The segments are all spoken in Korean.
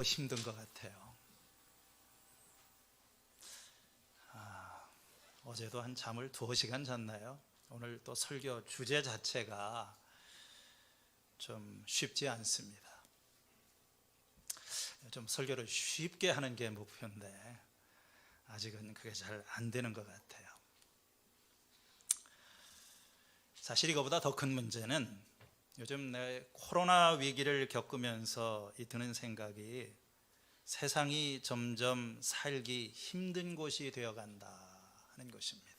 힘든 것 같아요. 어제도 한 잠을 2시간 잤나요? 오늘 또 설교 주제 자체가 좀 쉽지 않습니다. 좀 설교를 쉽게 하는 게 목표인데 아직은 그게 잘 안 되는 것 같아요. 사실 이거보다 더 큰 문제는 요즘 내 코로나 위기를 겪으면서 드는 생각이 세상이 점점 살기 힘든 곳이 되어간다 하는 것입니다.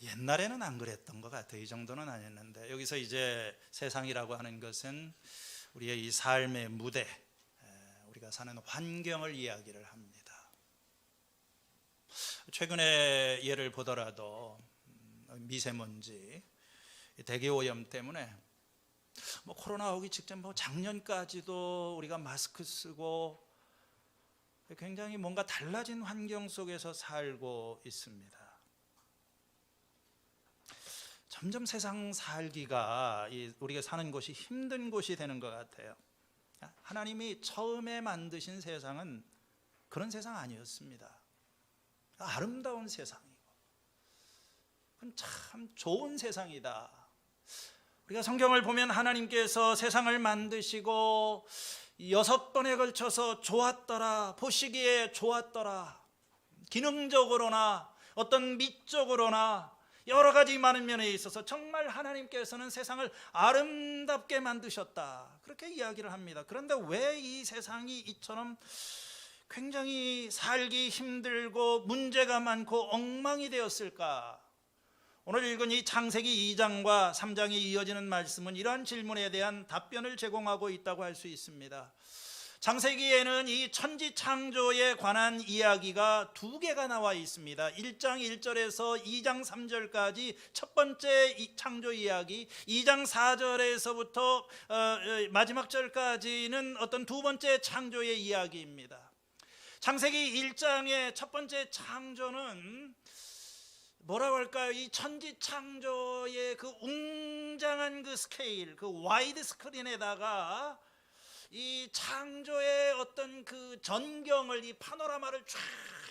옛날에는 안 그랬던 것 같아요. 이 정도는 아니었는데 여기서 이제 세상이라고 하는 것은 우리의 이 삶의 무대, 우리가 사는 환경을 이야기를 합니다. 최근에 예를 보더라도 미세먼지, 대기오염 때문에 코로나 오기 직전 작년까지도 우리가 마스크 쓰고 굉장히 뭔가 달라진 환경 속에서 살고 있습니다. 점점 세상 살기가 우리가 사는 곳이 힘든 곳이 되는 것 같아요. 하나님이 처음에 만드신 세상은 그런 세상 아니었습니다. 아름다운 세상이고 참 좋은 세상이다. 우리가 성경을 보면 하나님께서 세상을 만드시고 6번에 걸쳐서 좋았더라, 보시기에 좋았더라, 기능적으로나 어떤 미적으로나 여러 가지 많은 면에 있어서 정말 하나님께서는 세상을 아름답게 만드셨다, 그렇게 이야기를 합니다. 그런데 왜 이 세상이 이처럼 굉장히 살기 힘들고 문제가 많고 엉망이 되었을까? 오늘 읽은 이 창세기 2장과 3장이 이어지는 말씀은 이러한 질문에 대한 답변을 제공하고 있다고 할 수 있습니다. 창세기에는 이 천지 창조에 관한 이야기가 2개가 나와 있습니다. 1장 1절에서 2장 3절까지 첫 번째 창조 이야기, 2장 4절에서부터 마지막 절까지는 어떤 두 번째 창조의 이야기입니다. 창세기 1장의 첫 번째 창조는 뭐라고 할까요? 이 천지 창조의 그 웅장한 그 스케일, 그 와이드 스크린에다가 이 창조의 어떤 그 전경을, 이 파노라마를 쫙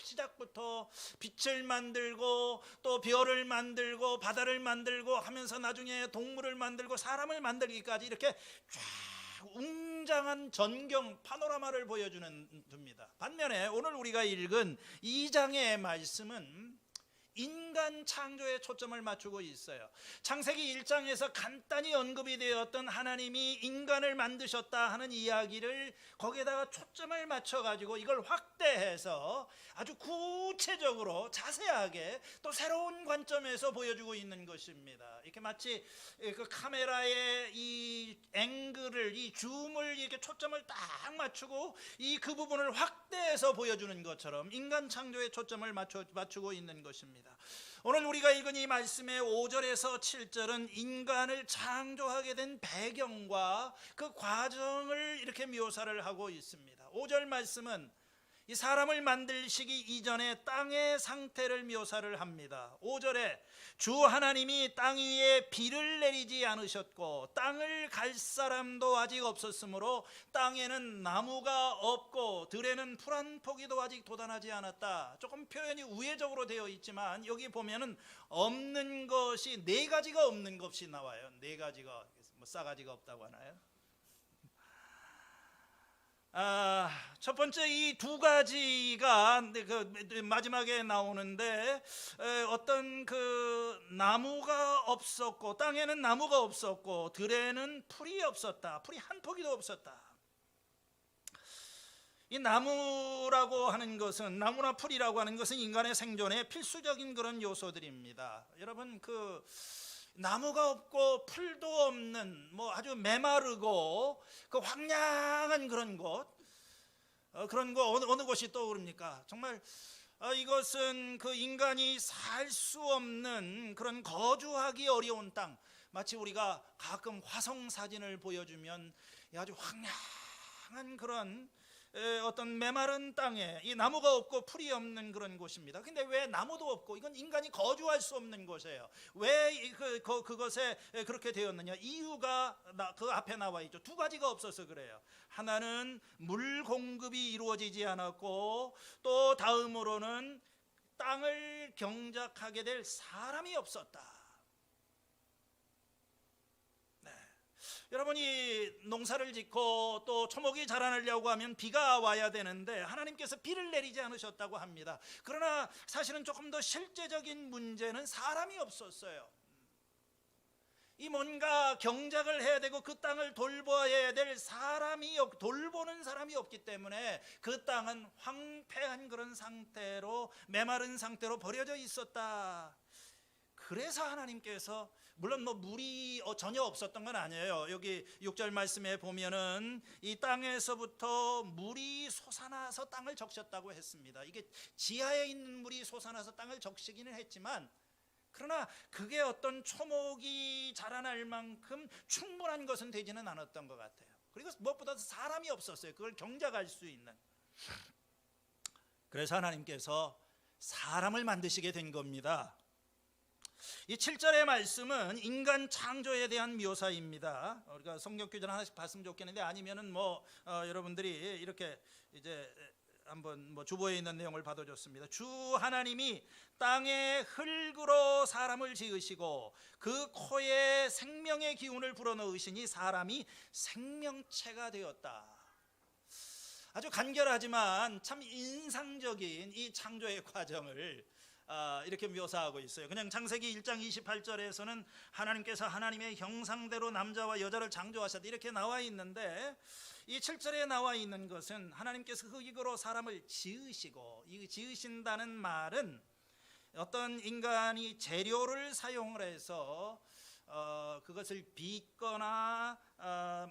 시작부터 빛을 만들고 또 별을 만들고 바다를 만들고 하면서 나중에 동물을 만들고 사람을 만들기까지 이렇게 쫙 웅장한 전경 파노라마를 보여주는 겁니다. 반면에 오늘 우리가 읽은 2장의 말씀은 인간 창조에 초점을 맞추고 있어요. 창세기 1장에서 간단히 언급이 되었던 하나님이 인간을 만드셨다 하는 이야기를 거기에다가 초점을 맞춰가지고 이걸 확대해서 아주 구체적으로 자세하게 또 새로운 관점에서 보여주고 있는 것입니다. 이렇게 마치 그 카메라의 이 앵글을, 이 줌을 이렇게 초점을 딱 맞추고 그 부분을 확대해서 보여주는 것처럼 인간 창조에 초점을 맞추고 있는 것입니다. 오늘 우리가 읽은 이 말씀의 5절에서 7절은 인간을 창조하게 된 배경과 그 과정을 이렇게 묘사를 하고 있습니다. 5절 말씀은 이 사람을 만들시기 이전에 땅의 상태를 묘사를 합니다. 5절에 주 하나님이 땅 위에 비를 내리지 않으셨고 땅을 갈 사람도 아직 없었으므로 땅에는 나무가 없고 들에는 풀 한 포기도 아직 돋아나지 않았다. 조금 표현이 우회적으로 되어 있지만 여기 보면은 없는 것이 4가지가 없는 것이 나와요. 4가지가, 싸가지가 없다고 하나요? 첫 번째 이 2가지가 그 마지막에 나오는데 어떤 그 나무가 없었고 땅에는 나무가 없었고 들에는 풀이 없었다. 풀이 한 포기도 없었다. 이 나무라고 하는 것은, 나무나 풀이라고 하는 것은 인간의 생존에 필수적인 그런 요소들입니다. 여러분, 그 나무가 없고 풀도 없는 아주 메마르고 그 황량한 그런 곳, 그런 거 어느 곳이 떠오릅니까? 정말 이것은 그 인간이 살 수 없는 그런 거주하기 어려운 땅. 마치 우리가 가끔 화성 사진을 보여주면 아주 황량한 그런 어떤 메마른 땅에 이 나무가 없고 풀이 없는 그런 곳입니다. 근데 왜 나무도 없고, 이건 인간이 거주할 수 없는 곳이에요. 왜 그것에 그렇게 되었느냐? 이유가 그 앞에 나와 있죠. 두 가지가 없어서 그래요. 하나는 물 공급이 이루어지지 않았고, 또 다음으로는 땅을 경작하게 될 사람이 없었다. 여러분이 농사를 짓고 또 초목이 자라나려고 하면 비가 와야 되는데 하나님께서 비를 내리지 않으셨다고 합니다. 그러나 사실은 조금 더 실제적인 문제는 사람이 없었어요. 이 뭔가 경작을 해야 되고 그 땅을 돌봐야 될 사람이 돌보는 사람이 없기 때문에 그 땅은 황폐한 그런 상태로, 메마른 상태로 버려져 있었다. 그래서 하나님께서, 물론 물이 전혀 없었던 건 아니에요. 여기 6절 말씀에 보면은 이 땅에서부터 물이 솟아나서 땅을 적셨다고 했습니다. 이게 지하에 있는 물이 솟아나서 땅을 적시기는 했지만, 그러나 그게 어떤 초목이 자라날 만큼 충분한 것은 되지는 않았던 것 같아요. 그리고 무엇보다도 사람이 없었어요. 그걸 경작할 수 있는. 그래서 하나님께서 사람을 만드시게 된 겁니다. 이 7절의 말씀은 인간 창조에 대한 묘사입니다. 우리가 성경 교절 하나씩 봤으면 좋겠는데, 아니면은 여러분들이 이렇게 이제 한번 주보에 있는 내용을 봐도 좋습니다. 주 하나님이 땅의 흙으로 사람을 지으시고 그 코에 생명의 기운을 불어넣으시니 사람이 생명체가 되었다. 아주 간결하지만 참 인상적인 이 창조의 과정을 이렇게 묘사하고 있어요. 그냥 창세기 1장 28절에서는 하나님께서 하나님의 형상대로 남자와 여자를 창조하셨다 이렇게 나와 있는데, 이 7절에 나와 있는 것은 하나님께서 흙으로 사람을 지으시고, 이 지으신다는 말은 어떤 인간이 재료를 사용을 해서 그것을 빚거나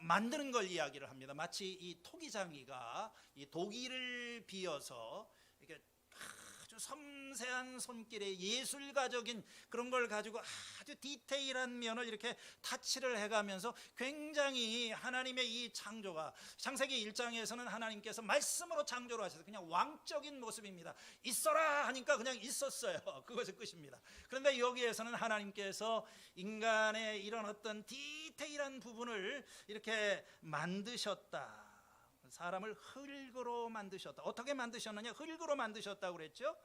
만드는 걸 이야기를 합니다. 마치 이 토기장이가 이 도기를 비어서 이렇게 아주 섬세한 손길의 예술가적인 그런 걸 가지고 아주 디테일한 면을 이렇게 타치를 해가면서 굉장히 하나님의 이 창조가, 창세기 1장에서는 하나님께서 말씀으로 창조를 하셔서 그냥 왕적인 모습입니다. 있어라 하니까 그냥 있었어요. 그것이 끝입니다. 그런데 여기에서는 하나님께서 인간의 이런 어떤 디테일한 부분을 이렇게 만드셨다. 사람을 흙으로 만드셨다. 어떻게 만드셨느냐? 흙으로 만드셨다고 그랬죠?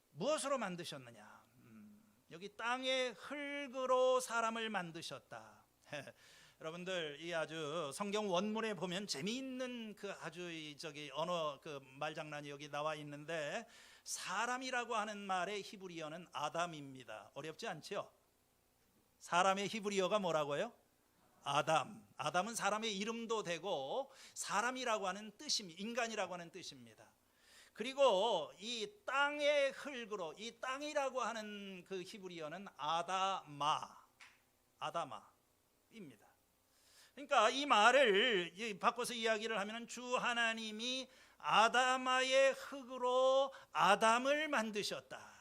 무엇으로 만드셨느냐? 여기 땅의 흙으로 사람을 만드셨다. 여러분들 이 아주 성경 원문에 보면 재미있는 그 아주 언어 그 말장난이 여기 나와 있는데, 사람이라고 하는 말의 히브리어는 아담입니다. 어렵지 않죠? 사람의 히브리어가 뭐라고요? 아담. 아담은 사람의 이름도 되고 사람이라고 하는 뜻입니다. 인간이라고 하는 뜻입니다. 그리고 이 땅의 흙으로, 이 땅이라고 하는 그 히브리어는 아다마입니다. 그러니까 이 말을 바꿔서 이야기를 하면 주 하나님이 아다마의 흙으로 아담을 만드셨다.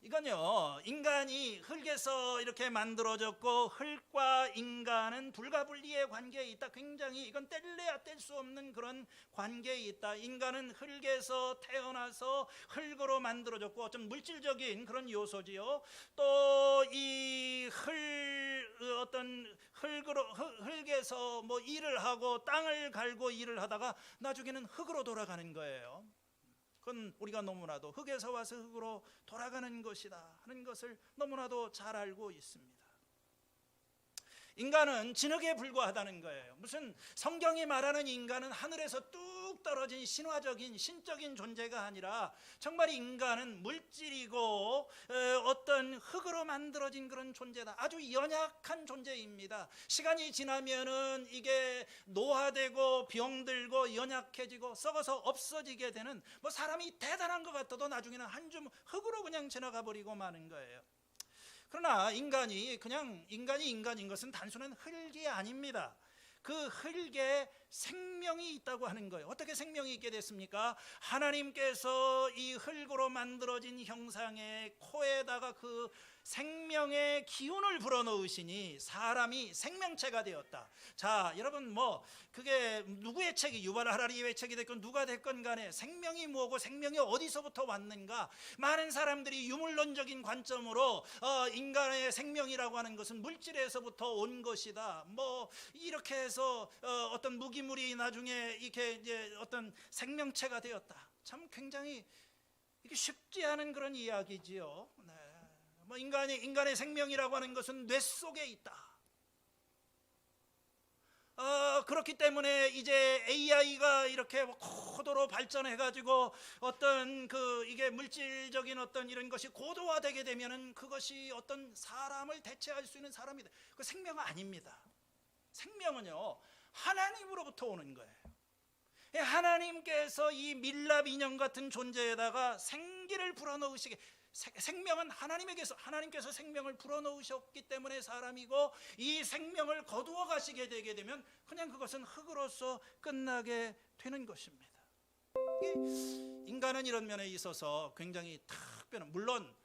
이건요, 인간이 흙에서 이렇게 만들어졌고 흙과 인간은 불가분리의 관계에 있다. 굉장히 이건 뗄래야 뗄 수 없는 그런 관계에 있다. 인간은 흙에서 태어나서 흙으로 만들어졌고 어떤 물질적인 그런 요소지요. 또 이 흙에서 일을 하고 땅을 갈고 일을 하다가 나중에는 흙으로 돌아가는 거예요. 그건 우리가 너무나도 흙에서 와서 흙으로 돌아가는 것이다 하는 것을 너무나도 잘 알고 있습니다. 인간은 진흙에 불과하다는 거예요. 무슨 성경이 말하는 인간은 하늘에서 뚝 떨어진 신화적인 신적인 존재가 아니라 정말 인간은 물질이고 어떤 흙으로 만들어진 그런 존재다. 아주 연약한 존재입니다. 시간이 지나면은 이게 노화되고 병들고 연약해지고 썩어서 없어지게 되는, 사람이 대단한 것 같아도 나중에는 한 줌 흙으로 그냥 지나가 버리고 마는 거예요. 그러나 인간이 인간인 것은 단순한 흙이 아닙니다. 그 흙에 생명이 있다고 하는 거예요. 어떻게 생명이 있게 됐습니까? 하나님께서 이 흙으로 만들어진 형상의 코에다가 그 생명의 기운을 불어넣으시니 사람이 생명체가 되었다. 자, 여러분 그게 누구의 책이 유발 하라리의 책이 됐건 누가 됐건 간에 생명이 뭐고 생명이 어디서부터 왔는가? 많은 사람들이 유물론적인 관점으로 인간의 생명이라고 하는 것은 물질에서부터 온 것이다. 이렇게 해서 어떤 무기물이 나중에 이렇게 이제 어떤 생명체가 되었다. 참 굉장히 이게 쉽지 않은 그런 이야기지요. 네. 인간의 생명이라고 하는 것은 뇌 속에 있다. 그렇기 때문에 이제 AI가 이렇게 고도로 발전해가지고 어떤 이게 물질적인 어떤 이런 것이 고도화되게 되면은 그것이 어떤 사람을 대체할 수 있는 사람이 돼. 그 생명은 아닙니다. 생명은요 하나님으로부터 오는 거예요. 하나님께서 이 밀랍 인형 같은 존재에다가 생기를 불어넣으시게, 생명은 하나님께서 생명을 불어넣으셨기 때문에 사람이고, 이 생명을 거두어 가시게 되게 되면 그냥 그것은 흙으로서 끝나게 되는 것입니다. 인간은 이런 면에 있어서 굉장히 특별한, 물론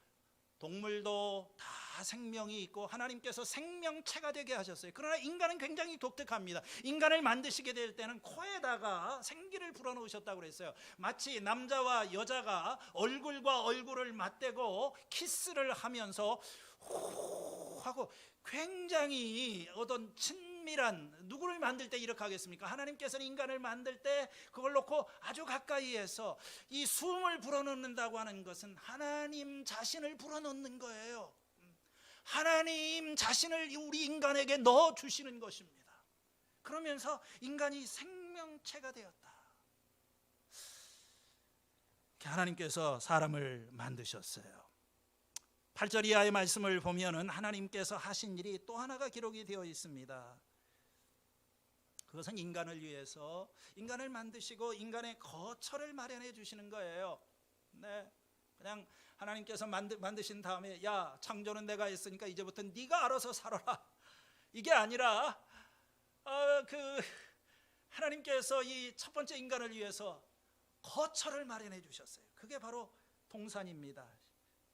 동물도 다 생명이 있고 하나님께서 생명체가 되게 하셨어요. 그러나 인간은 굉장히 독특합니다. 인간을 만드시게 될 때는 코에다가 생기를 불어넣으셨다고 그랬어요. 마치 남자와 여자가 얼굴과 얼굴을 맞대고 키스를 하면서 후 하고 굉장히 어떤 친밀한, 누구를 만들 때 이렇게 하겠습니까? 하나님께서는 인간을 만들 때 그걸 놓고 아주 가까이에서 이 숨을 불어넣는다고 하는 것은 하나님 자신을 불어넣는 거예요. 하나님 자신을 우리 인간에게 넣어주시는 것입니다. 그러면서 인간이 생명체가 되었다. 하나님께서 사람을 만드셨어요. 8절 이하의 말씀을 보면은 하나님께서 하신 일이 또 하나가 기록이 되어 있습니다. 그것은 인간을 위해서 인간을 만드시고 인간의 거처를 마련해 주시는 거예요. 네, 그냥 하나님께서 만드신 다음에 야, 창조는 내가 했으니까 이제부터 네가 알아서 살아라, 이게 아니라 하나님께서 이 첫 번째 인간을 위해서 거처를 마련해 주셨어요. 그게 바로 동산입니다.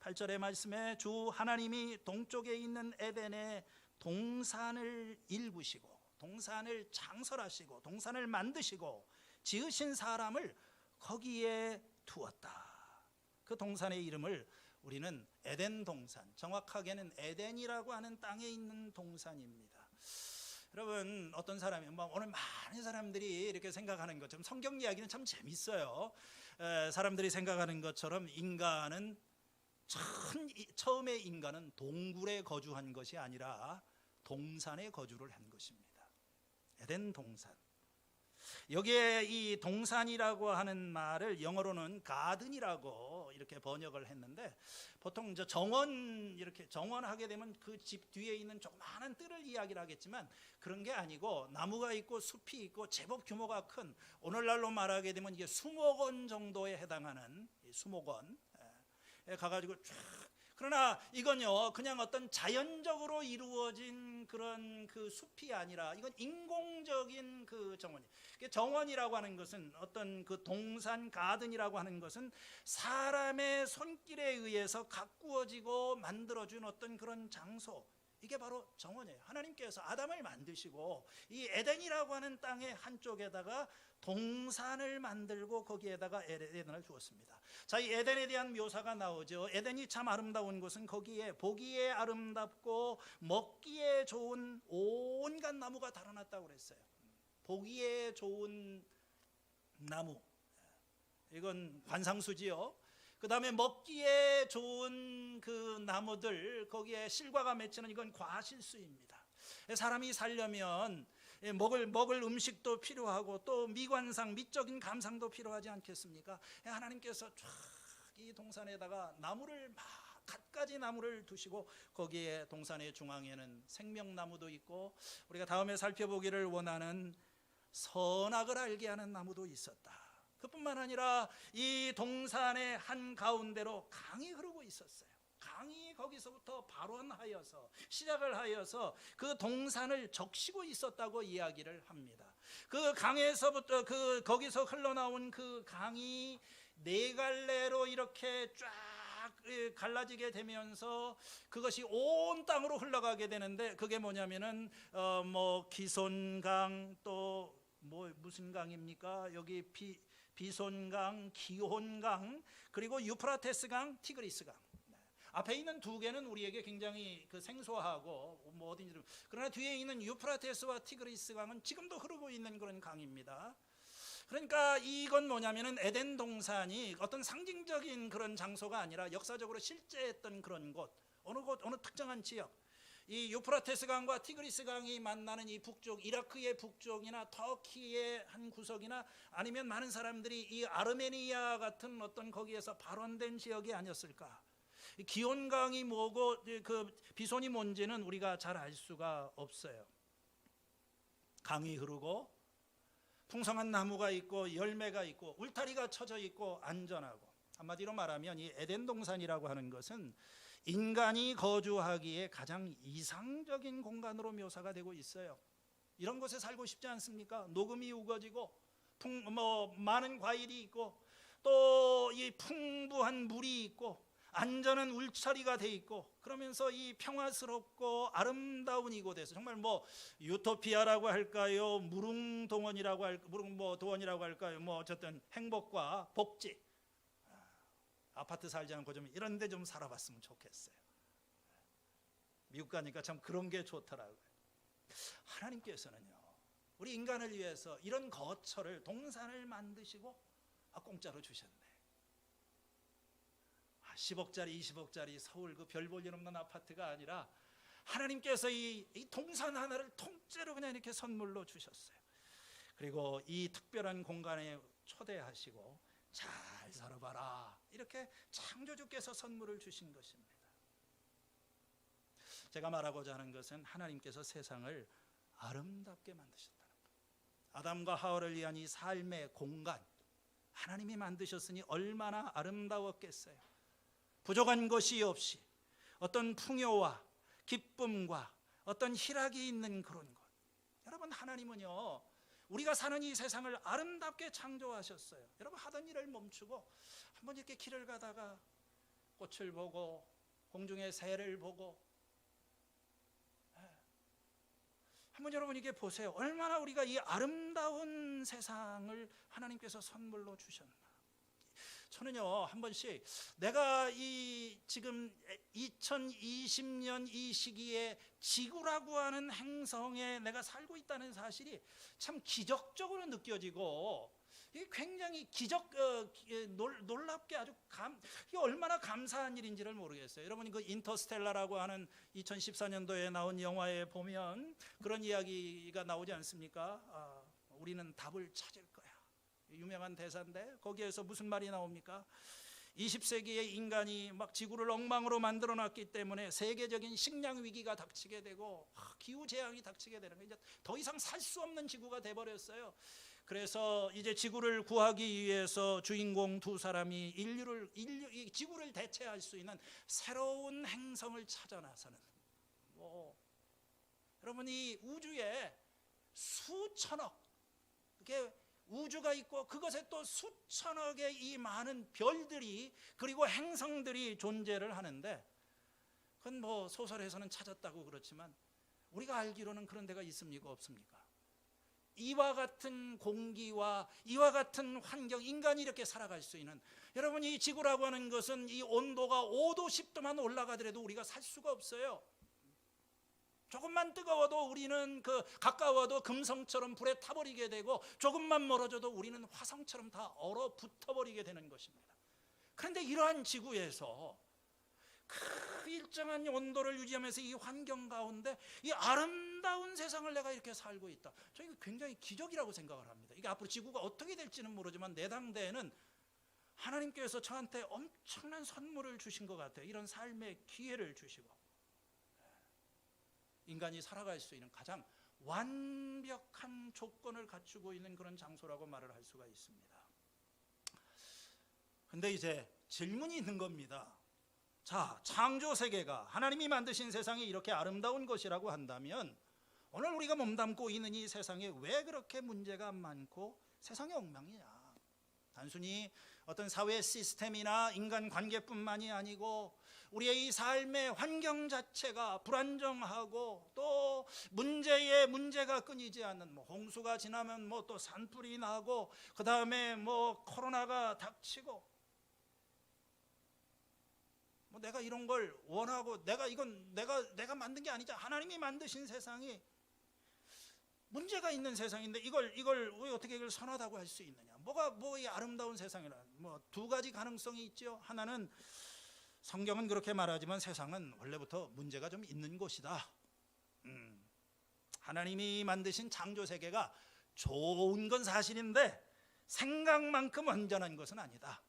8절의 말씀에 주 하나님이 동쪽에 있는 에덴에 동산을 일구시고 동산을 창설하시고 동산을 만드시고 지으신 사람을 거기에 두었다. 그 동산의 이름을 우리는 에덴 동산, 정확하게는 에덴이라고 하는 땅에 있는 동산입니다. 여러분, 어떤 사람이 오늘 많은 사람들이 이렇게 생각하는 것처럼 성경 이야기는 참 재밌어요. 사람들이 생각하는 것처럼 인간은 처음에 인간은 동굴에 거주한 것이 아니라 동산에 거주를 한 것입니다. 에덴 동산. 여기에 이 동산이라고 하는 말을 영어로는 가든이라고 이렇게 번역을 했는데, 보통 정원, 이렇게 정원하게 되면 그 집 뒤에 있는 조그마한 뜰을 이야기를 하겠지만 그런 게 아니고 나무가 있고 숲이 있고 제법 규모가 큰, 오늘날로 말하게 되면 이게 수목원 정도에 해당하는 수목원 가가지고 쫙. 그러나 이건요 그냥 어떤 자연적으로 이루어진 그런 그 숲이 아니라 이건 인공적인 그 정원이. 정원이라고 하는 것은, 어떤 그 동산 가든이라고 하는 것은 사람의 손길에 의해서 가꾸어지고 만들어준 어떤 그런 장소, 이게 바로 정원이에요. 하나님께서 아담을 만드시고 이 에덴이라고 하는 땅의 한쪽에다가 동산을 만들고 거기에다가 에덴을 주었습니다. 자, 이 에덴에 대한 묘사가 나오죠. 에덴이 참 아름다운 곳은 거기에 보기에 아름답고 먹기에 좋은 온갖 나무가 달아났다고 그랬어요. 보기에 좋은 나무, 이건 관상수지요. 그 다음에 먹기에 좋은 그 나무들, 거기에 실과가 맺히는, 이건 과실수입니다. 사람이 살려면 먹을 음식도 필요하고 또 미관상, 미적인 감상도 필요하지 않겠습니까? 하나님께서 쫙 이 동산에다가 나무를 갖가지 나무를 두시고 거기에 동산의 중앙에는 생명나무도 있고, 우리가 다음에 살펴보기를 원하는 선악을 알게 하는 나무도 있었다. 그뿐만 아니라 이 동산의 한가운데로 강이 흐르고 있었어요. 강이 거기서부터 발원하여서, 시작을 하여서 그 동산을 적시고 있었다고 이야기를 합니다. 그 강에서부터 거기서 흘러나온 그 강이 네 갈래로 이렇게 쫙 쫙 갈라지게 되면서 그것이 온 땅으로 흘러가게 되는데, 그게 뭐냐면은 뭐 기손강, 또 뭐 무슨 강입니까? 여기 비손강, 기혼강, 그리고 유프라테스강, 티그리스강. 앞에 있는 두 개는 우리에게 굉장히 생소하고 뭐 어딘지, 그러나 뒤에 있는 유프라테스와 티그리스 강은 지금도 흐르고 있는 그런 강입니다. 그러니까 이건 뭐냐면은 에덴 동산이 어떤 상징적인 그런 장소가 아니라 역사적으로 실제했던 그런 곳, 어느 특정한 지역, 이 유프라테스 강과 티그리스 강이 만나는 이 북쪽, 이라크의 북쪽이나 터키의 한 구석이나 아니면 많은 사람들이 이 아르메니아 같은 어떤 거기에서 발원된 지역이 아니었을까. 기온강이 뭐고 그 비손이 뭔지는 우리가 잘 알 수가 없어요. 강이 흐르고 풍성한 나무가 있고 열매가 있고 울타리가 쳐져 있고 안전하고, 한마디로 말하면 이 에덴 동산이라고 하는 것은 인간이 거주하기에 가장 이상적인 공간으로 묘사가 되고 있어요. 이런 곳에 살고 싶지 않습니까? 녹음이 우거지고 많은 과일이 있고 또 이 풍부한 물이 있고 안전한 울타리가 돼 있고, 그러면서 이 평화스럽고 아름다운 이곳에서 정말 뭐 유토피아라고 할까요, 무릉도원이라고 할까요, 뭐 어쨌든 행복과 복지, 아파트 살지 않고 좀 이런 데 좀 살아봤으면 좋겠어요. 미국 가니까 참 그런 게 좋더라고요. 하나님께서는요, 우리 인간을 위해서 이런 거처를, 동산을 만드시고 공짜로 주셨네. 10억짜리 20억짜리 서울 그 별 볼 일 없는 아파트가 아니라 하나님께서 이 동산 하나를 통째로 그냥 이렇게 선물로 주셨어요. 그리고 이 특별한 공간에 초대하시고 잘 살아봐라, 이렇게 창조주께서 선물을 주신 것입니다. 제가 말하고자 하는 것은 하나님께서 세상을 아름답게 만드셨다는 것. 아담과 하와를 위한 이 삶의 공간, 하나님이 만드셨으니 얼마나 아름다웠겠어요. 부족한 것이 없이 어떤 풍요와 기쁨과 어떤 희락이 있는 그런 것. 여러분, 하나님은요, 우리가 사는 이 세상을 아름답게 창조하셨어요. 여러분, 하던 일을 멈추고 한번 이렇게 길을 가다가 꽃을 보고 공중의 새를 보고 한번 여러분 이게 보세요. 얼마나 우리가 이 아름다운 세상을 하나님께서 선물로 주셨나. 저는요, 한 번씩 내가 이 지금 2020년 이 시기에 지구라고 하는 행성에 내가 살고 있다는 사실이 참 기적적으로 느껴지고, 이게 굉장히 놀랍게 아주 이게 얼마나 감사한 일인지를 모르겠어요. 여러분이 그 인터스텔라라고 하는 2014년도에 나온 영화에 보면 그런 이야기가 나오지 않습니까? 우리는 답을 찾을 거야. 유명한 대사인데 거기에서 무슨 말이 나옵니까? 20세기의 인간이 막 지구를 엉망으로 만들어 놨기 때문에 세계적인 식량 위기가 닥치게 되고 기후 재앙이 닥치게 되는 거예요. 이제 더 이상 살 수 없는 지구가 돼 버렸어요. 그래서 이제 지구를 구하기 위해서 주인공 두 사람이 지구를 대체할 수 있는 새로운 행성을 찾아 나서는, 여러분, 이 우주에 수천억 이렇게 우주가 있고 그것에 또 수천억의 이 많은 별들이 그리고 행성들이 존재를 하는데, 그건 뭐 소설에서는 찾았다고 그렇지만 우리가 알기로는 그런 데가 있습니까? 없습니까? 이와 같은 공기와 이와 같은 환경, 인간이 이렇게 살아갈 수 있는, 여러분, 이 지구라고 하는 것은 이 온도가 5도 10도만 올라가더라도 우리가 살 수가 없어요. 조금만 뜨거워도 우리는 가까워도 금성처럼 불에 타버리게 되고, 조금만 멀어져도 우리는 화성처럼 다 얼어붙어버리게 되는 것입니다. 그런데 이러한 지구에서 그 일정한 온도를 유지하면서 이 환경 가운데 이 아름다운 세상을 내가 이렇게 살고 있다. 저는 굉장히 기적이라고 생각을 합니다. 이게 앞으로 지구가 어떻게 될지는 모르지만 내 당대에는 하나님께서 저한테 엄청난 선물을 주신 것 같아요. 이런 삶의 기회를 주시고 인간이 살아갈 수 있는 가장 완벽한 조건을 갖추고 있는 그런 장소라고 말을 할 수가 있습니다. 그런데 이제 질문이 있는 겁니다. 자, 창조 세계가, 하나님이 만드신 세상이 이렇게 아름다운 것이라고 한다면 오늘 우리가 몸담고 있는 이 세상에 왜 그렇게 문제가 많고 세상이 엉망이냐? 단순히 어떤 사회 시스템이나 인간 관계뿐만이 아니고 우리의 이 삶의 환경 자체가 불안정하고 또 문제에 문제가 끊이지 않는, 홍수가 지나면 또 산불이 나고 그 다음에 코로나가 닥치고, 내가 이런 걸 원하고 내가 만든 게 아니잖아. 하나님이 만드신 세상이 문제가 있는 세상인데 이걸 왜 어떻게 이걸 선하다고 할 수 있느냐? 이 아름다운 세상이라. 두 가지 가능성이 있죠. 하나는 성경은 그렇게 말하지만 세상은 원래부터 문제가 좀 있는 곳이다. 하나님이 만드신 창조 세계가 좋은 건 사실인데 생각만큼 완전한 것은 아니다.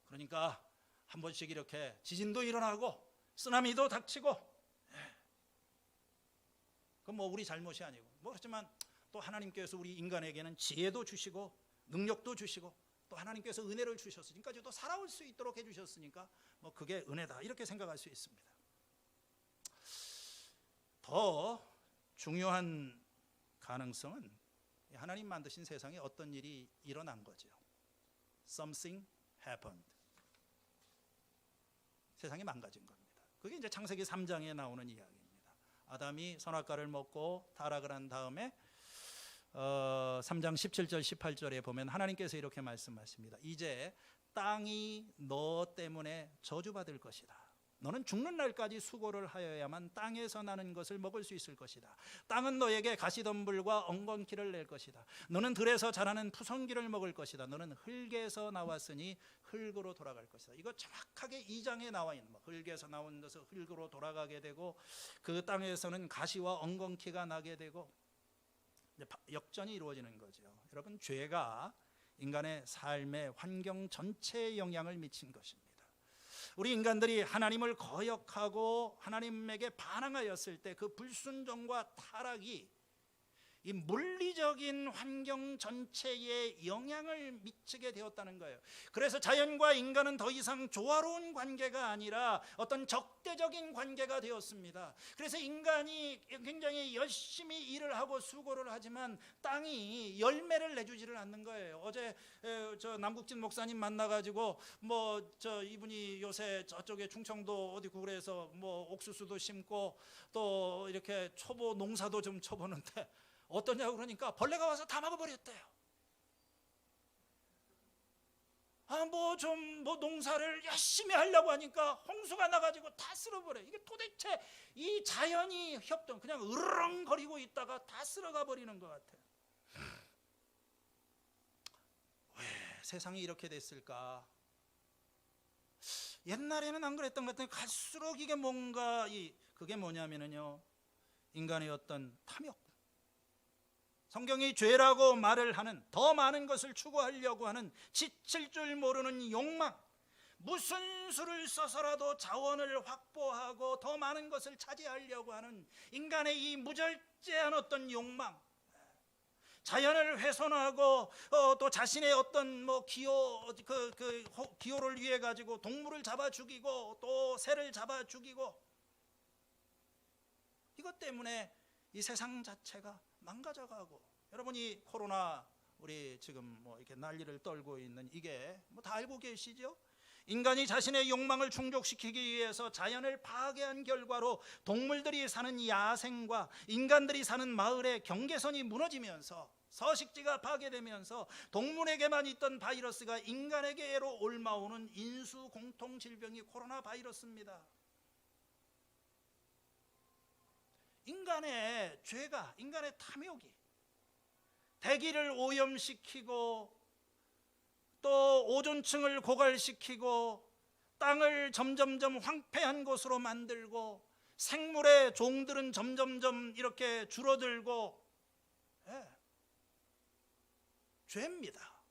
그러니까 한 번씩 이렇게 지진도 일어나고 쓰나미도 닥치고, 그건 우리 잘못이 아니고, 그렇지만 또 하나님께서 우리 인간에게는 지혜도 주시고 능력도 주시고 또 하나님께서 은혜를 주셨으니까 또 살아올 수 있도록 해주셨으니까 그게 은혜다, 이렇게 생각할 수 있습니다. 더 중요한 가능성은 하나님 만드신 세상에 어떤 일이 일어난 거죠. Something happened. 세상이 망가진 겁니다. 그게 이제 창세기 3장에 나오는 이야기입니다. 아담이 선악과를 먹고 타락을 한 다음에 3장 17절 18절에 보면 하나님께서 이렇게 말씀하십니다. 이제 땅이 너 때문에 저주받을 것이다. 너는 죽는 날까지 수고를 하여야만 땅에서 나는 것을 먹을 수 있을 것이다. 땅은 너에게 가시덤불과 엉겅퀴를 낼 것이다. 너는 들에서 자라는 푸성귀를 먹을 것이다. 너는 흙에서 나왔으니 흙으로 돌아갈 것이다. 이거 정확하게 2장에 나와 있는, 흙에서 나온 것은 흙으로 돌아가게 되고 그 땅에서는 가시와 엉겅퀴가 나게 되고 역전이 이루어지는 거죠. 여러분, 죄가 인간의 삶의 환경 전체에 영향을 미친 것입니다. 우리 인간들이 하나님을 거역하고 하나님에게 반항하였을 때 그 불순종과 타락이 이 물리적인 환경 전체에 영향을 미치게 되었다는 거예요. 그래서 자연과 인간은 더 이상 조화로운 관계가 아니라 어떤 적대적인 관계가 되었습니다. 그래서 인간이 굉장히 열심히 일을 하고 수고를 하지만 땅이 열매를 내주지를 않는 거예요. 어제 저 남국진 목사님 만나가지고 이분이 요새 저쪽에 충청도 어디 구례에서 옥수수도 심고 또 이렇게 초보 농사도 좀 쳐보는데 어떠냐고 그러니까 벌레가 와서 다 막아버렸대요. 농사를 열심히 하려고 하니까 홍수가 나가지고 다 쓸어버려. 이게 도대체 이 자연이 그냥 으르렁거리고 있다가 다 쓸어가 버리는 것 같아요. 왜 세상이 이렇게 됐을까? 옛날에는 안 그랬던 것 같아요. 갈수록 이게 그게 뭐냐면요, 인간의 어떤 탐욕, 성경이 죄라고 말을 하는, 더 많은 것을 추구하려고 하는 지칠 줄 모르는 욕망, 무슨 수를 써서라도 자원을 확보하고 더 많은 것을 차지하려고 하는 인간의 이 무절제한 어떤 욕망, 자연을 훼손하고 또 자신의 어떤 기호를 위해 가지고 동물을 잡아 죽이고 또 새를 잡아 죽이고, 이것 때문에 이 세상 자체가 망가져가고, 여러분이 코로나 우리 지금 이렇게 난리를 떨고 있는 이게 다 알고 계시죠? 인간이 자신의 욕망을 충족시키기 위해서 자연을 파괴한 결과로 동물들이 사는 야생과 인간들이 사는 마을의 경계선이 무너지면서 서식지가 파괴되면서 동물에게만 있던 바이러스가 인간에게로 옮아오는 인수 공통 질병이 코로나 바이러스입니다. 인간의 죄가, 인간의 탐욕이 대기를 오염시키고 또 오존층을 고갈시키고 땅을 점점점 황폐한 곳으로 만들고 생물의 종들은 점점점 이렇게 줄어들고, 죄입니다.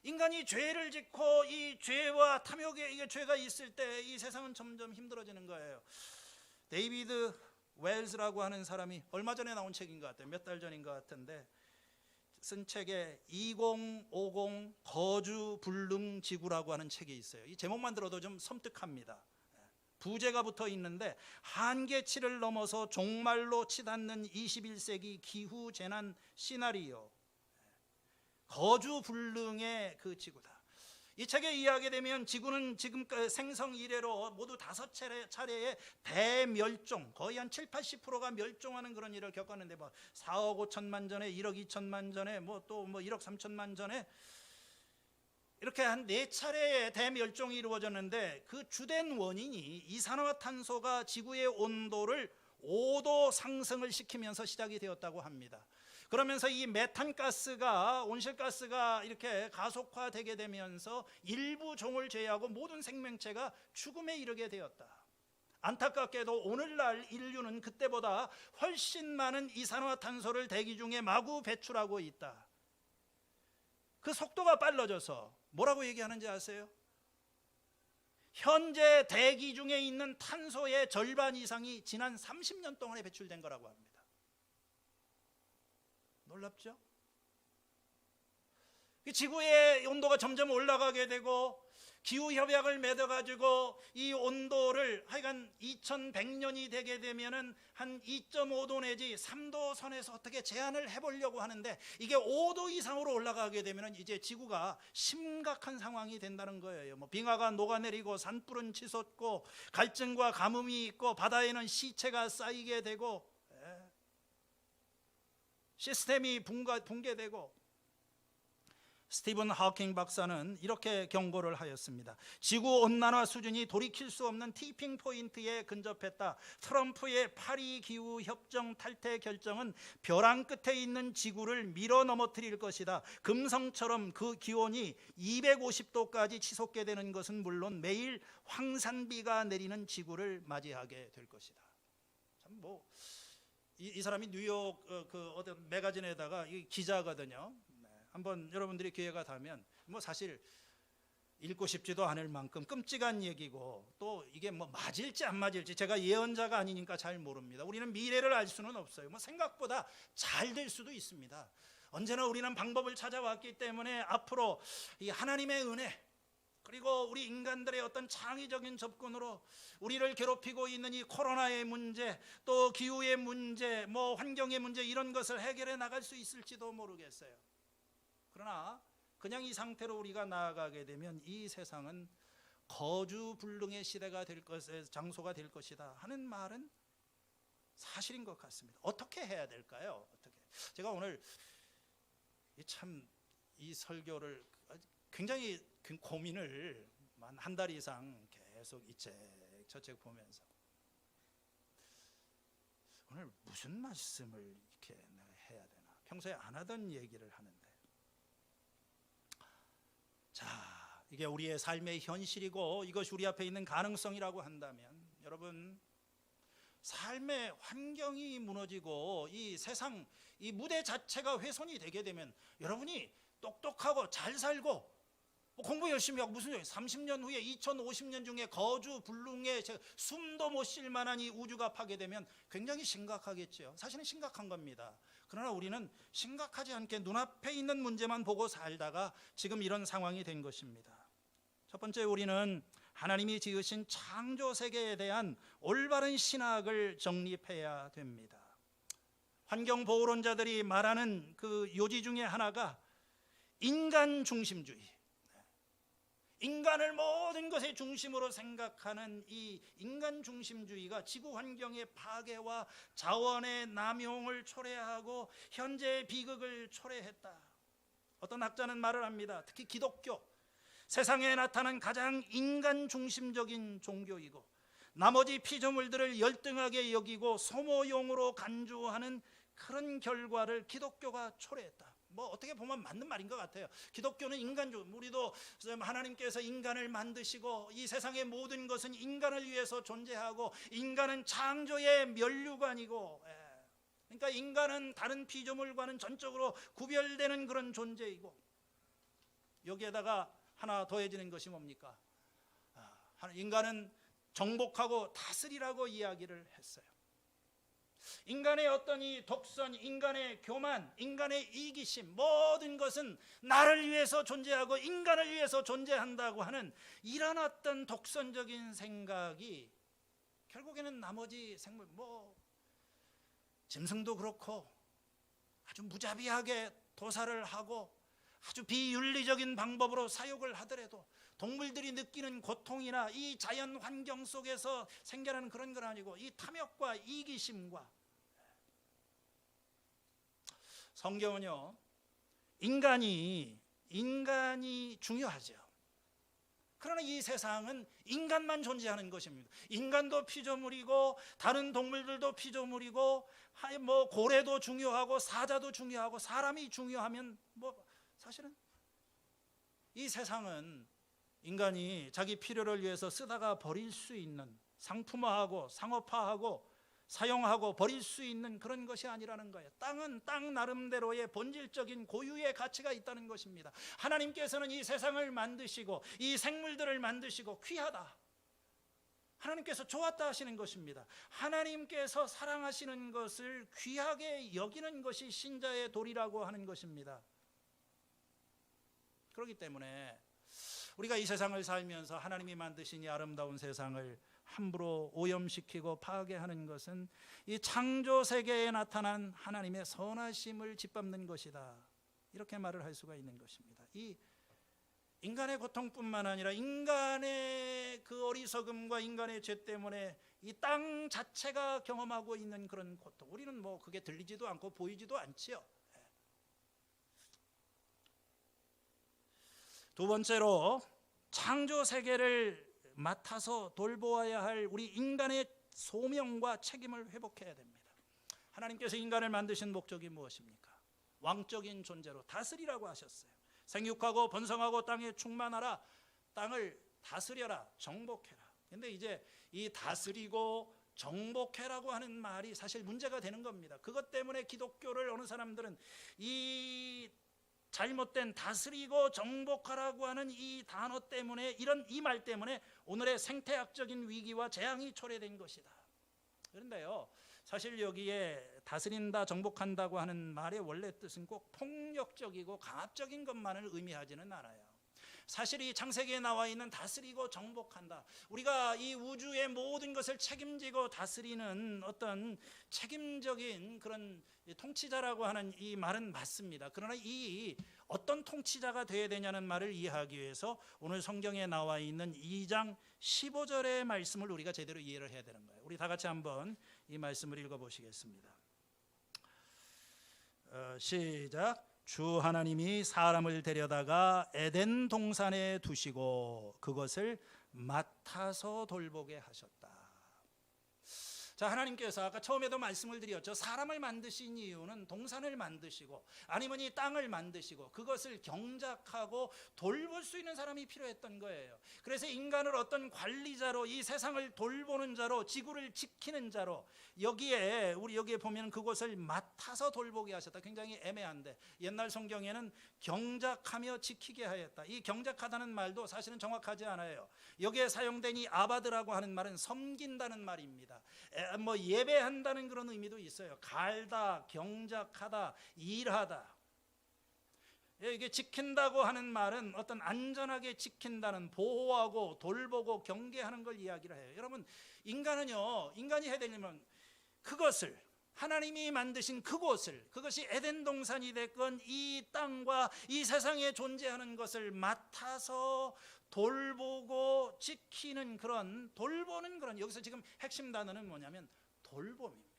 인간이 죄를 짓고 이 죄와 탐욕의 이게 죄가 있을 때 이 세상은 점점 힘들어지는 거예요. 데이비드 웰즈라고 하는 사람이 얼마 전에 나온 책인 것 같아요. 몇 달 전인 것 같은데 쓴 책에 2050 거주 불능 지구라고 하는 책이 있어요. 이 제목만 들어도 좀 섬뜩합니다. 부제가 붙어 있는데 한계치를 넘어서 종말로 치닫는 21세기 기후 재난 시나리오. 거주불능의 그 지구다. 이 책에 이해하게 되면 지구는 지금까지 생성 이래로 모두 5차례의 대멸종, 거의 한 70~80%가 멸종하는 그런 일을 겪었는데, 뭐 4억 5천만 전에, 1억 2천만 전에, 뭐 또 1억 3천만 전에, 이렇게 한 4차례의 대멸종이 이루어졌는데, 그 주된 원인이 이산화탄소가 지구의 온도를 5도 상승을 시키면서 시작이 되었다고 합니다. 그러면서 이 메탄가스가, 온실가스가 이렇게 가속화되게 되면서 일부 종을 제외하고 모든 생명체가 죽음에 이르게 되었다. 안타깝게도 오늘날 인류는 그때보다 훨씬 많은 이산화탄소를 대기 중에 마구 배출하고 있다. 그 속도가 빨라져서 뭐라고 얘기하는지 아세요? 현재 대기 중에 있는 탄소의 절반 이상이 지난 30년 동안에 배출된 거라고 합니다. 놀랍죠? 지구의 온도가 점점 올라가게 되고 기후협약을 맺어가지고 이 온도를 하여간 2100년이 되게 되면은 한 2.5도 내지 3도 선에서 어떻게 제한을 해보려고 하는데, 이게 5도 이상으로 올라가게 되면은 이제 지구가 심각한 상황이 된다는 거예요. 뭐 빙하가 녹아내리고 산불은 치솟고 갈증과 가뭄이 있고 바다에는 시체가 쌓이게 되고 시스템이 붕괴되고. 스티븐 하킹 박사는 이렇게 경고를 하였습니다. 지구온난화 수준이 돌이킬 수 없는 티핑 포인트에 근접했다. 트럼프의 파리 기후협정 탈퇴 결정은 벼랑 끝에 있는 지구를 밀어 넘어뜨릴 것이다. 금성처럼 그 기온이 250도까지 치솟게 되는 것은 물론 매일 황산비가 내리는 지구를 맞이하게 될 것이다. 참 이 사람이 뉴욕 그 어떤 매거진에다가 기자거든요. 한번 여러분들이 기회가 되면, 뭐 사실 읽고 싶지도 않을 만큼 끔찍한 얘기고, 또 이게 뭐 맞을지 안 맞을지 제가 예언자가 아니니까 잘 모릅니다. 우리는 미래를 알 수는 없어요. 뭐 생각보다 잘 될 수도 있습니다. 언제나 우리는 방법을 찾아왔기 때문에 앞으로 이 하나님의 은혜, 그리고 우리 인간들의 어떤 창의적인 접근으로 우리를 괴롭히고 있는 이 코로나의 문제, 또 기후의 문제, 뭐 환경의 문제, 이런 것을 해결해 나갈 수 있을지도 모르겠어요. 그러나 그냥 이 상태로 우리가 나아가게 되면 이 세상은 거주불능의 시대가 될 것에 장소가 될 것이다 하는 말은 사실인 것 같습니다. 어떻게 해야 될까요? 어떻게? 제가 오늘 참 이 설교를 굉장히 고민을 한 달 이상 계속 이 책 저 책 보면서 오늘 무슨 말씀을 이렇게 해야 되나, 평소에 안 하던 얘기를 하는데, 자, 이게 우리의 삶의 현실이고 이것이 우리 앞에 있는 가능성이라고 한다면, 여러분, 삶의 환경이 무너지고 이 세상, 이 무대 자체가 훼손이 되게 되면 여러분이 똑똑하고 잘 살고 공부 열심히 하고 무슨 30년 후에 2050년 중에 거주불능에 숨도 못 쉴 만한 이 우주가 파괴되면 굉장히 심각하겠죠. 사실은 심각한 겁니다. 그러나 우리는 심각하지 않게 눈앞에 있는 문제만 보고 살다가 지금 이런 상황이 된 것입니다. 첫 번째, 우리는 하나님이 지으신 창조 세계에 대한 올바른 신학을 정립해야 됩니다. 환경보호론자들이 말하는 그 요지 중에 하나가 인간 중심주의, 인간을 모든 것의 중심으로 생각하는 이 인간 중심주의가 지구 환경의 파괴와 자원의 남용을 초래하고 현재의 비극을 초래했다. 어떤 학자는 말을 합니다. 특히 기독교, 세상에 나타난 가장 인간 중심적인 종교이고 나머지 피조물들을 열등하게 여기고 소모용으로 간주하는 그런 결과를 기독교가 초래했다. 뭐 어떻게 보면 맞는 말인 것 같아요. 기독교는 인간주의, 우리도 하나님께서 인간을 만드시고 이 세상의 모든 것은 인간을 위해서 존재하고 인간은 창조의 면류관이고, 그러니까 인간은 다른 피조물과는 전적으로 구별되는 그런 존재이고, 여기에다가 하나 더해지는 것이 뭡니까? 인간은 정복하고 다스리라고 이야기를 했어요. 인간의 어떤 이 독선, 인간의 교만, 인간의 이기심, 모든 것은 나를 위해서 존재하고 인간을 위해서 존재한다고 하는 이런 어떤 독선적인 생각이 결국에는 나머지 생물, 짐승도 그렇고 아주 무자비하게 도살을 하고 아주 비윤리적인 방법으로 사육을 하더라도 동물들이 느끼는 고통이나 이 자연 환경 속에서 생겨나는 그런 건 아니고 이 탐욕과 이기심과, 성경은요 인간이 중요하죠. 그러나 이 세상은 인간만 존재하는 것입니다. 인간도 피조물이고 다른 동물들도 피조물이고 뭐 고래도 중요하고 사자도 중요하고 사람이 중요하면 뭐 사실은 이 세상은 인간이 자기 필요를 위해서 쓰다가 버릴 수 있는, 상품화하고 상업화하고 사용하고 버릴 수 있는 그런 것이 아니라는 거예요. 땅은 땅 나름대로의 본질적인 고유의 가치가 있다는 것입니다. 하나님께서는 이 세상을 만드시고 이 생물들을 만드시고 귀하다, 하나님께서 좋았다 하시는 것입니다. 하나님께서 사랑하시는 것을 귀하게 여기는 것이 신자의 도리라고 하는 것입니다. 그렇기 때문에 우리가 이 세상을 살면서 하나님이 만드신 이 아름다운 세상을 함부로 오염시키고 파괴하는 것은 이 창조 세계에 나타난 하나님의 선하심을 짓밟는 것이다, 이렇게 말을 할 수가 있는 것입니다. 이 인간의 고통뿐만 아니라 인간의 그 어리석음과 인간의 죄 때문에 이 땅 자체가 경험하고 있는 그런 고통, 우리는 뭐 그게 들리지도 않고 보이지도 않지요. 두 번째로 창조 세계를 맡아서 돌보아야 할 우리 인간의 소명과 책임을 회복해야 됩니다. 하나님께서 인간을 만드신 목적이 무엇입니까? 왕적인 존재로 다스리라고 하셨어요. 생육하고 번성하고 땅에 충만하라, 땅을 다스려라, 정복해라. 근데 이제 이 다스리고 정복해라고 하는 말이 사실 문제가 되는 겁니다. 그것 때문에 기독교를 어느 사람들은 이 잘못된 다스리고 정복하라고 하는 이 단어 때문에, 이 말 때문에 오늘의 생태학적인 위기와 재앙이 초래된 것이다. 그런데요, 사실 여기에 다스린다, 정복한다고 하는 말의 원래 뜻은 꼭 폭력적이고 강압적인 것만을 의미하지는 않아요. 사실 이 창세기에 나와 있는 다스리고 정복한다, 우리가 이 우주의 모든 것을 책임지고 다스리는 어떤 책임적인 그런 통치자라고 하는 이 말은 맞습니다. 그러나 이 어떤 통치자가 되어야 되냐는 말을 이해하기 위해서 오늘 성경에 나와 있는 2장 15절의 말씀을 우리가 제대로 이해를 해야 되는 거예요. 우리 다 같이 한번 이 말씀을 읽어보시겠습니다. 시작. 주 하나님이 사람을 데려다가 에덴 동산에 두시고 그것을 맡아서 돌보게 하셨다. 자, 하나님께서 아까 처음에도 말씀을 드렸죠. 사람을 만드신 이유는 동산을 만드시고 아니면 이 땅을 만드시고 그것을 경작하고 돌볼 수 있는 사람이 필요했던 거예요. 그래서 인간을 어떤 관리자로, 이 세상을 돌보는 자로, 지구를 지키는 자로, 우리 여기에 보면 그것을 맡아서 돌보게 하셨다. 굉장히 애매한데 옛날 성경에는 경작하며 지키게 하였다. 이 경작하다는 말도 사실은 정확하지 않아요. 여기에 사용된 이 아바드라고 하는 말은 섬긴다는 말입니다. 뭐 예배한다는 그런 의미도 있어요. 갈다, 경작하다, 일하다. 이게 지킨다고 하는 말은 어떤 안전하게 지킨다는, 보호하고 돌보고 경계하는 걸 이야기를 해요. 여러분, 인간이 해야 되려면 그것을, 하나님이 만드신 그곳을, 그것이 에덴 동산이 됐건 이 땅과 이 세상에 존재하는 것을 맡아서 돌보고 지키는 그런, 돌보는 그런, 여기서 지금 핵심 단어는 뭐냐면 돌봄입니다.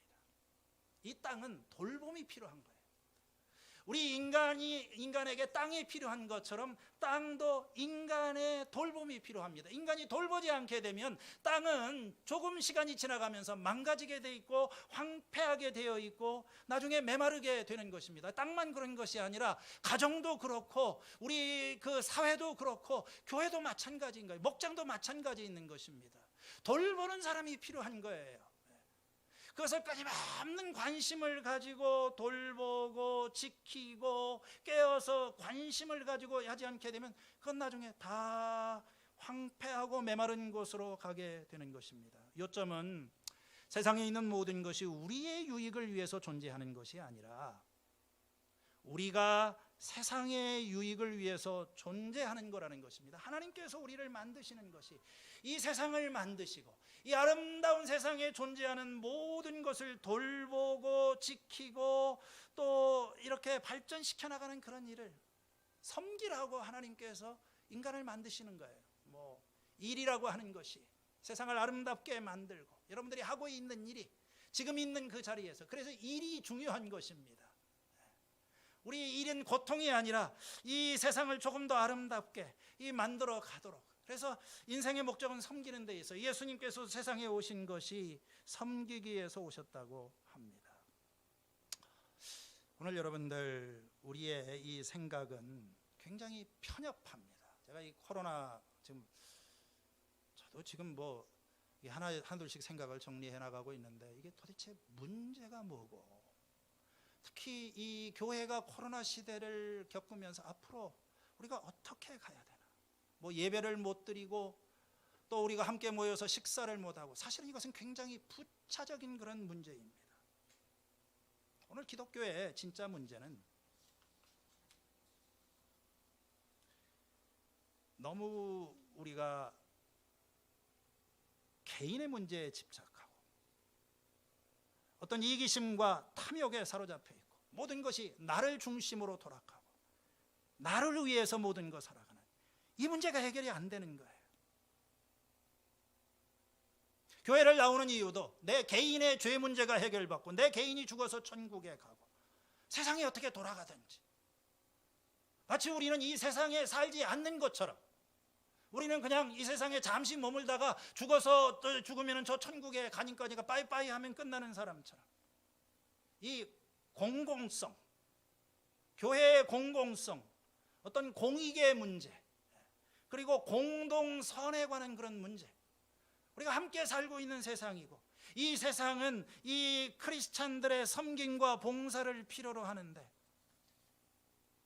이 땅은 돌봄이 필요한 거예요. 우리 인간에게 땅이 필요한 것처럼 땅도 인간의 돌봄이 필요합니다. 인간이 돌보지 않게 되면 땅은 조금 시간이 지나가면서 망가지게 돼 있고 황폐하게 되어 있고 나중에 메마르게 되는 것입니다. 땅만 그런 것이 아니라 가정도 그렇고 우리 그 사회도 그렇고 교회도 마찬가지인 거예요. 목장도 마찬가지 있는 것입니다. 돌보는 사람이 필요한 거예요. 그것을 끊임없는 관심을 가지고 돌보고 지키고 깨어서 관심을 가지고 하지 않게 되면 그건 나중에 다 황폐하고 메마른 곳으로 가게 되는 것입니다. 요점은 세상에 있는 모든 것이 우리의 유익을 위해서 존재하는 것이 아니라 우리가 세상의 유익을 위해서 존재하는 거라는 것입니다. 하나님께서 우리를 만드시는 것이, 이 세상을 만드시고 이 아름다운 세상에 존재하는 모든 것을 돌보고 지키고 또 이렇게 발전시켜 나가는 그런 일을 섬기라고 하나님께서 인간을 만드시는 거예요. 뭐 일이라고 하는 것이 세상을 아름답게 만들고 여러분들이 하고 있는 일이 지금 있는 그 자리에서, 그래서 일이 중요한 것입니다. 우리 일은 고통이 아니라 이 세상을 조금 더 아름답게 만들어 가도록, 그래서 인생의 목적은 섬기는 데 있어 예수님께서 세상에 오신 것이 섬기기 위해서 오셨다고 합니다. 오늘 여러분들 우리의 이 생각은 굉장히 편협합니다. 제가 이 코로나 저도 지금 뭐 하나둘씩 생각을 정리해 나가고 있는데, 이게 도대체 문제가 뭐고, 특히 이 교회가 코로나 시대를 겪으면서 앞으로 우리가 어떻게 가야 되나, 뭐 예배를 못 드리고 또 우리가 함께 모여서 식사를 못 하고, 사실은 이것은 굉장히 부차적인 그런 문제입니다. 오늘 기독교의 진짜 문제는 너무 우리가 개인의 문제에 집착하고 어떤 이기심과 탐욕에 사로잡혀 있고, 모든 것이 나를 중심으로 돌아가고 나를 위해서 모든 것 살아가는 이 문제가 해결이 안 되는 거예요. 교회를 나오는 이유도 내 개인의 죄 문제가 해결받고 내 개인이 죽어서 천국에 가고 세상이 어떻게 돌아가든지, 마치 우리는 이 세상에 살지 않는 것처럼, 우리는 그냥 이 세상에 잠시 머물다가 죽어서 또 죽으면 저 천국에 가니까 빠이빠이 하면 끝나는 사람처럼, 이 공공성, 교회의 공공성, 어떤 공익의 문제, 그리고 공동선에 관한 그런 문제, 우리가 함께 살고 있는 세상이고, 이 세상은 이 크리스찬들의 섬김과 봉사를 필요로 하는데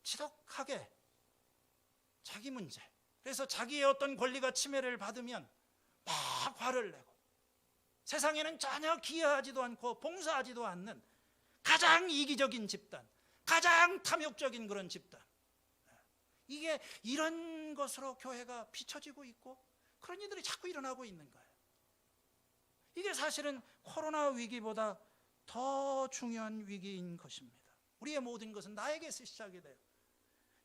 지독하게 자기 문제, 그래서 자기의 어떤 권리가 침해를 받으면 막 화를 내고, 세상에는 전혀 기여하지도 않고 봉사하지도 않는 가장 이기적인 집단, 가장 탐욕적인 그런 집단, 이게 이런 것으로 교회가 비춰지고 있고 그런 일들이 자꾸 일어나고 있는 거예요. 이게 사실은 코로나 위기보다 더 중요한 위기인 것입니다. 우리의 모든 것은 나에게서 시작이 돼요.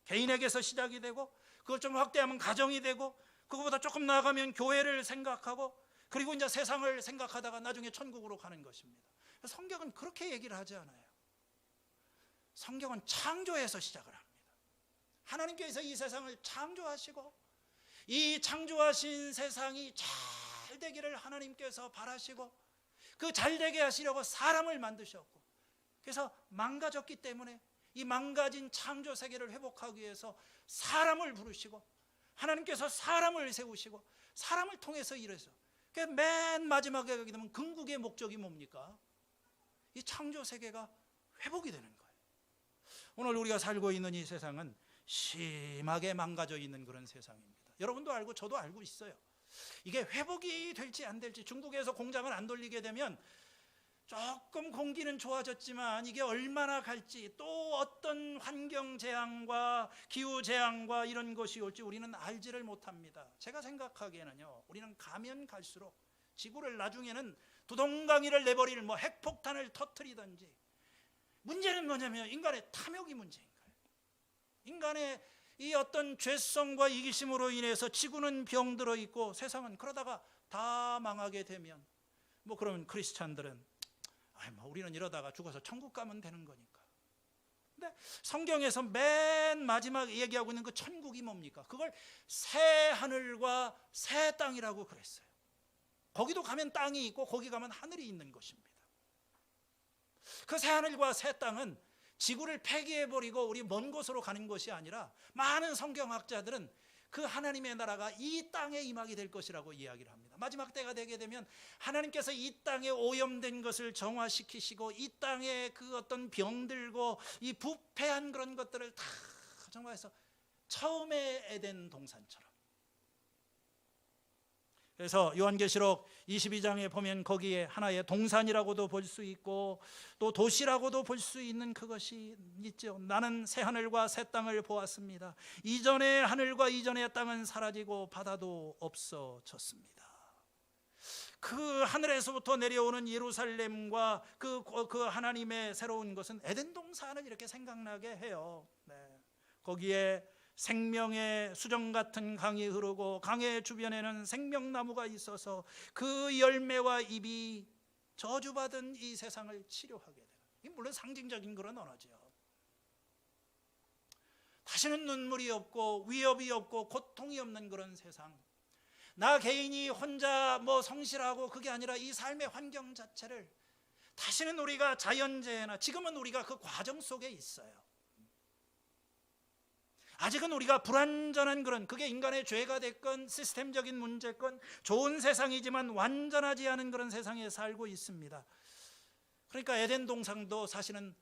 개인에게서 시작이 되고, 그걸 좀 확대하면 가정이 되고, 그거보다 조금 나아가면 교회를 생각하고, 그리고 이제 세상을 생각하다가 나중에 천국으로 가는 것입니다. 성경은 그렇게 얘기를 하지 않아요. 성경은 창조에서 시작을 합니다. 하나님께서 이 세상을 창조하시고, 이 창조하신 세상이 잘 되기를 하나님께서 바라시고, 그 잘 되게 하시려고 사람을 만드셨고, 그래서 망가졌기 때문에 이 망가진 창조 세계를 회복하기 위해서 사람을 부르시고, 하나님께서 사람을 세우시고 사람을 통해서 일해서, 맨 마지막에 가게 되면 궁극의 목적이 뭡니까? 이 창조 세계가 회복이 되는 거예요. 오늘 우리가 살고 있는 이 세상은 심하게 망가져 있는 그런 세상입니다. 여러분도 알고 저도 알고 있어요. 이게 회복이 될지 안 될지, 중국에서 공장을 안 돌리게 되면 조금 공기는 좋아졌지만 이게 얼마나 갈지, 또 어떤 환경 재앙과 기후 재앙과 이런 것이 올지 우리는 알지를 못합니다. 제가 생각하기에는요, 우리는 가면 갈수록 지구를 나중에는 두동강이를 내버릴 핵폭탄을 터뜨리든지, 문제는 뭐냐면 인간의 탐욕이 문제인 거예요. 인간의 이 어떤 죄성과 이기심으로 인해서 지구는 병들어 있고 세상은 그러다가 다 망하게 되면, 그러면 크리스찬들은 우리는 이러다가 죽어서 천국 가면 되는 거니까. 근데 성경에서 맨 마지막 얘기하고 있는 그 천국이 뭡니까? 그걸 새 하늘과 새 땅이라고 그랬어요. 거기도 가면 땅이 있고 거기 가면 하늘이 있는 것입니다. 그 새 하늘과 새 땅은 지구를 폐기해버리고 우리 먼 곳으로 가는 것이 아니라, 많은 성경학자들은 그 하나님의 나라가 이 땅에 임하게 될 것이라고 이야기를 합니다. 마지막 때가 되게 되면 하나님께서 이 땅에 오염된 것을 정화시키시고, 이 땅에 그 어떤 병들고 이 부패한 그런 것들을 다 정화해서 처음의 에덴 동산처럼. 그래서 요한계시록 22장에 보면 거기에 하나의 동산이라고도 볼 수 있고 또 도시라고도 볼 수 있는 그것이 있죠. 나는 새 하늘과 새 땅을 보았습니다. 이전의 하늘과 이전의 땅은 사라지고 바다도 없어졌습니다. 그 하늘에서부터 내려오는 예루살렘과 그 하나님의 새로운 것은 에덴 동산을 이렇게 생각나게 해요. 거기에 생명의 수정 같은 강이 흐르고 강의 주변에는 생명나무가 있어서 그 열매와 잎이 저주받은 이 세상을 치료하게 되는, 이 물론 상징적인 그런 언어죠. 다시는 눈물이 없고 위협이 없고 고통이 없는 그런 세상, 나 개인이 혼자 성실하고 그게 아니라 이 삶의 환경 자체를 다시는 우리가 자연재해나, 지금은 우리가 그 과정 속에 있어요. 아직은 우리가 불완전한 그런, 그게 인간의 죄가 됐건 시스템적인 문제건 좋은 세상이지만 완전하지 않은 그런 세상에 살고 있습니다. 그러니까 에덴 동산도 사실은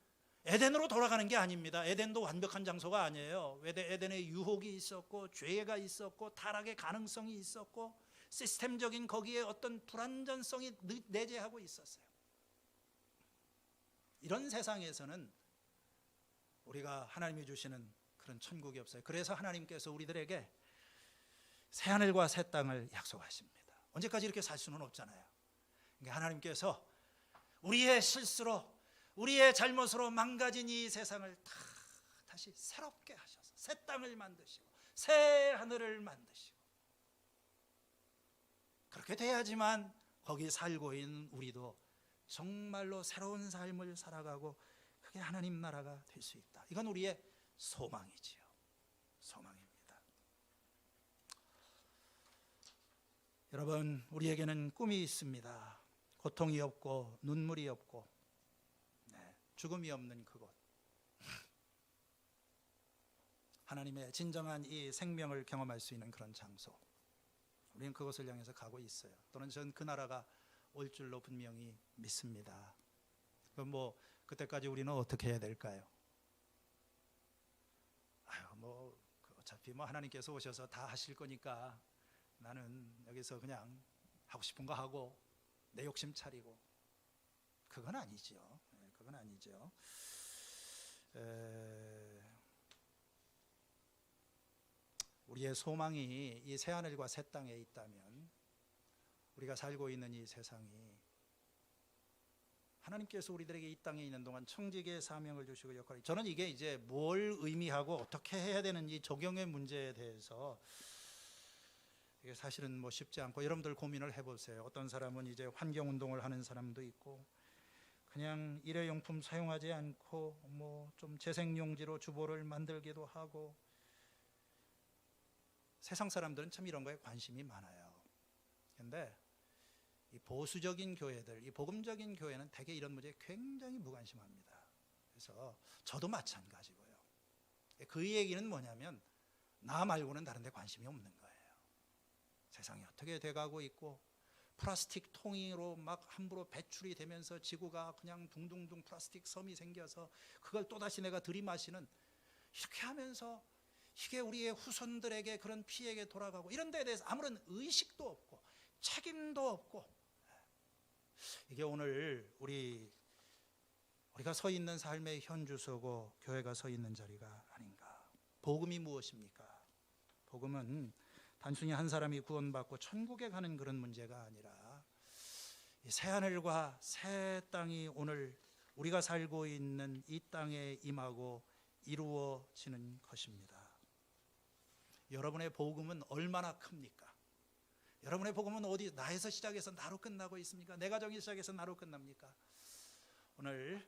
에덴으로 돌아가는 게 아닙니다. 에덴도 완벽한 장소가 아니에요. 에덴에 유혹이 있었고 죄가 있었고 타락의 가능성이 있었고 시스템적인 거기에 어떤 불완전성이 내재하고 있었어요. 이런 세상에서는 우리가 하나님이 주시는 그런 천국이 없어요. 그래서 하나님께서 우리들에게 새하늘과 새 땅을 약속하십니다. 언제까지 이렇게 살 수는 없잖아요. 그러니까 하나님께서 우리의 실수로, 우리의 잘못으로 망가진 이 세상을 다시 새롭게 하셔서 새 땅을 만드시고 새 하늘을 만드시고, 그렇게 돼야지만 거기 살고 있는 우리도 정말로 새로운 삶을 살아가고 그게 하나님 나라가 될 수 있다. 이건 우리의 소망이지요. 소망입니다. 여러분, 우리에게는 꿈이 있습니다. 고통이 없고 눈물이 없고 죽음이 없는 그곳, 하나님의 진정한 이 생명을 경험할 수 있는 그런 장소, 우리는 그곳을 향해서 가고 있어요. 또는 저는 그 나라가 올 줄로 분명히 믿습니다. 그럼 그때까지 우리는 어떻게 해야 될까요? 어차피 하나님께서 오셔서 다 하실 거니까 나는 여기서 그냥 하고 싶은 거 하고 내 욕심 차리고, 그건 아니죠. 그건 아니죠. 우리의 소망이 이 새하늘과 새 땅에 있다면 우리가 살고 있는 이 세상이, 하나님께서 우리들에게 이 땅에 있는 동안 청지기의 사명을 주시고 역할을, 저는 이게 이제 뭘 의미하고 어떻게 해야 되는지 적용의 문제에 대해서 이게 사실은 쉽지 않고, 여러분들 고민을 해보세요. 어떤 사람은 이제 환경운동을 하는 사람도 있고, 그냥 일회용품 사용하지 않고 좀 재생용지로 주보를 만들기도 하고, 세상 사람들은 참 이런 거에 관심이 많아요. 그런데 이 보수적인 교회들, 이 복음적인 교회는 대개 이런 문제에 굉장히 무관심합니다. 그래서 저도 마찬가지고요. 그 얘기는 뭐냐면 나 말고는 다른 데 관심이 없는 거예요. 세상이 어떻게 돼가고 있고, 플라스틱 통으로 함부로 배출이 되면서 지구가 그냥 둥둥둥 플라스틱 섬이 생겨서 그걸 또다시 내가 들이마시는, 이렇게 하면서 이게 우리의 후손들에게 그런 피해가 돌아가고, 이런 데에 대해서 아무런 의식도 없고 책임도 없고, 이게 오늘 우리가 서 있는 삶의 현주소고 교회가 서 있는 자리가 아닌가. 복음이 무엇입니까? 복음은 단순히 한 사람이 구원받고 천국에 가는 그런 문제가 아니라 이 새하늘과 새 땅이 오늘 우리가 살고 있는 이 땅에 임하고 이루어지는 것입니다. 여러분의 복음은 얼마나 큽니까? 여러분의 복음은 어디 나에서 시작해서 나로 끝나고 있습니까? 내 가정이 시작해서 나로 끝납니까? 오늘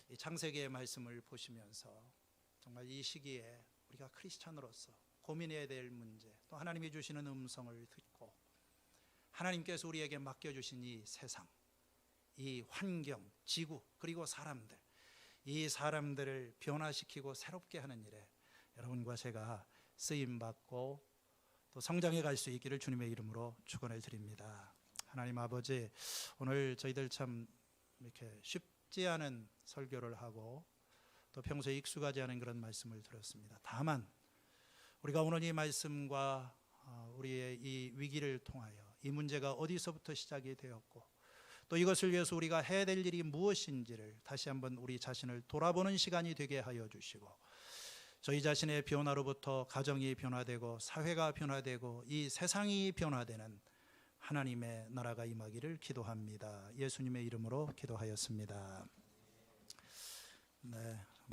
이 창세기의 말씀을 보시면서 정말 이 시기에 우리가 크리스찬으로서 고민해야 될 문제, 또 하나님이 주시는 음성을 듣고 하나님께서 우리에게 맡겨주신 이 세상, 이 환경, 지구, 그리고 사람들, 이 사람들을 변화시키고 새롭게 하는 일에 여러분과 제가 쓰임받고 또 성장해 갈 수 있기를 주님의 이름으로 축원을 드립니다. 하나님 아버지, 오늘 저희들 참 이렇게 쉽지 않은 설교를 하고 또 평소에 익숙하지 않은 그런 말씀을 들었습니다. 다만 우리가 오늘 이 말씀과 우리의 이 위기를 통하여 이 문제가 어디서부터 시작이 되었고 또 이것을 위해서 우리가 해야 될 일이 무엇인지를 다시 한번 우리 자신을 돌아보는 시간이 되게 하여 주시고, 저희 자신의 변화로부터 가정이 변화되고 사회가 변화되고 이 세상이 변화되는 하나님의 나라가 임하기를 기도합니다. 예수님의 이름으로 기도하였습니다. 네.